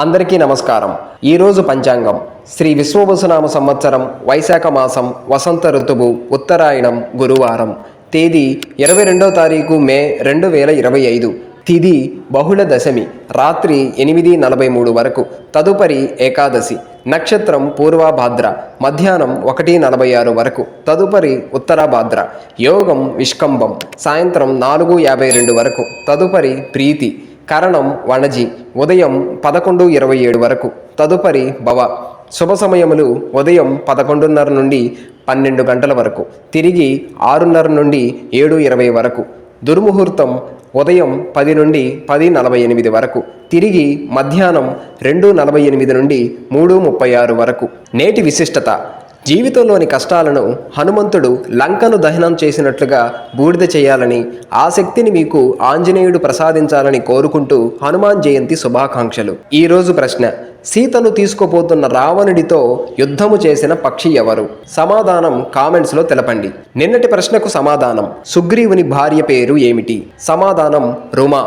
అందరికీ నమస్కారం। ఈ రోజు పంచాంగం శ్రీ విశ్వవసునామ సంవత్సరం వైశాఖ మాసం వసంత ఋతువు ఉత్తరాయణం గురువారం తేదీ 22వ తారీఖు మే 2025 తిథి బహుళ దశమి రాత్రి 8:43 వరకు తదుపరి ఏకాదశి నక్షత్రం పూర్వభాద్ర మధ్యాహ్నం 1:46 వరకు తదుపరి ఉత్తరభాద్ర యోగం విష్కంభం సాయంత్రం 4:52 వరకు తదుపరి ప్రీతి కరణం వణజి ఉదయం 11:27 వరకు తదుపరి భవ శుభ సమయములు ఉదయం 11:30 నుండి 12 గంటల వరకు తిరిగి 6:30 నుండి 7:20 వరకు దుర్ముహూర్తం ఉదయం 10 నుండి 10:48 వరకు తిరిగి మధ్యాహ్నం 2:48 నుండి 3:36 వరకు నేటి విశిష్టత జీవితంలోని కష్టాలను హనుమంతుడు లంకను దహనం చేసినట్లుగా బూడిద చేయాలని ఆ శక్తిని మీకు ఆంజనేయుడు ప్రసాదించాలని కోరుకుంటూ హనుమాన్ జయంతి శుభాకాంక్షలు। ఈరోజు ప్రశ్న సీతను తీసుకుపోతున్న రావణుడితో యుద్ధము చేసిన పక్షి ఎవరు? సమాధానం కామెంట్స్లో తెలపండి। నిన్నటి ప్రశ్నకు సమాధానం సుగ్రీవుని భార్య పేరు ఏమిటి? సమాధానం రుమా।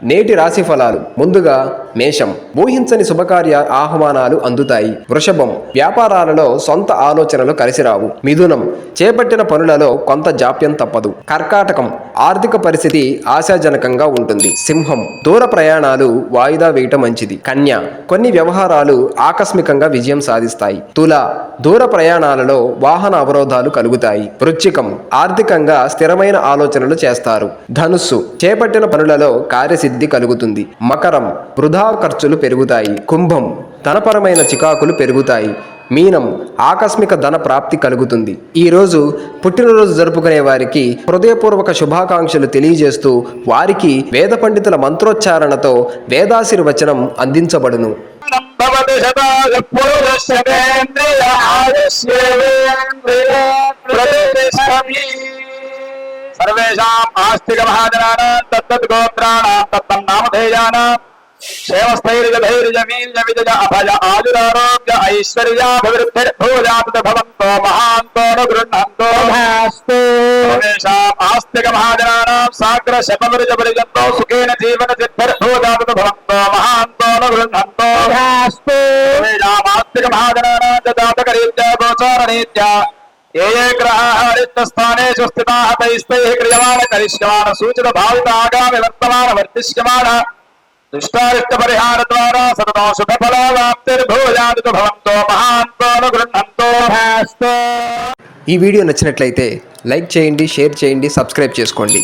నేటి రాశి ఫలాలు ముందుగా మేషం ఊహించని శుభకార్య ఆహ్వానాలు అందుతాయి। వృషభం వ్యాపారాలలో సొంత ఆలోచనలు కలిసిరావు। మిథునం చేపట్టిన పనులలో కొంత జాప్యం తప్పదు। కర్కాటకం ఆర్థిక పరిస్థితి ఆశాజనకంగా ఉంటుంది। సింహం దూర ప్రయాణాలు వాయిదా వేయటం మంచిది। కన్య కొన్ని వ్యవహారాలు ఆకస్మికంగా విజయం సాధిస్తాయి। తుల దూర ప్రయాణాలలో వాహన అవరోధాలు కలుగుతాయి। వృశ్చికం ఆర్థికంగా స్థిరమైన ఆలోచనలు చేస్తారు। ధనుస్సు చేపట్టిన పనులలో కార్యసిద్ధి కలుగుతుంది। మకరం వృధా ఖర్చులు పెరుగుతాయి। కుంభం ధనపరమైన చికాకులు పెరుగుతాయి। మీనం ఆకస్మిక ధన ప్రాప్తి కలుగుతుంది। ఈరోజు పుట్టినరోజు జరుపుకునే వారికి హృదయపూర్వక శుభాకాంక్షలు తెలియజేస్తూ వారికి వేద పండితుల మంత్రోచ్చారణతో వేదాశీర్వచనం అందించబడును। सर्वेषां आस्तिक महाजनानां तत्तत् गोत्राणां तत्तं नामधेयानां क्षेमस्थैर्यधैर्यवीर्यविजय अभय आयुरारोग्य ऐश्वर्याभिवृद्धिर्भूयात् भवन्तो महान्तो न गृह्णन्तो भास्तु। सर्वेषाम् आस्तिक महाजनानां साग्र शतवर्षपर्यन्तो सुखेन जीवन सिद्धिर्भूयात् भवन्तो महान्तो न गृह्णन्तो भास्तु। सर्वेषाम् आस्तिक महाजनानां जातकरीत्या गोचाररीत्या ये ग्रहाः रिक्तस्थानेषु स्थिताः तैस्तैः क्रियमाण करिष्यमाण सूचित भावित आगामि वर्तमान वर्तिष्यमाण दुष्टारिष्ट परिहार द्वारा सततो शुभ फलाप्तिर्भूयात् भवन्तो महान्तो न गृह्णन्तो भास्तु। ఈ వీడియో నచ్చినట్లయితే లైక్ చేయండి, షేర్ చేయండి, సబ్స్క్రైబ్ చేసుకోండి।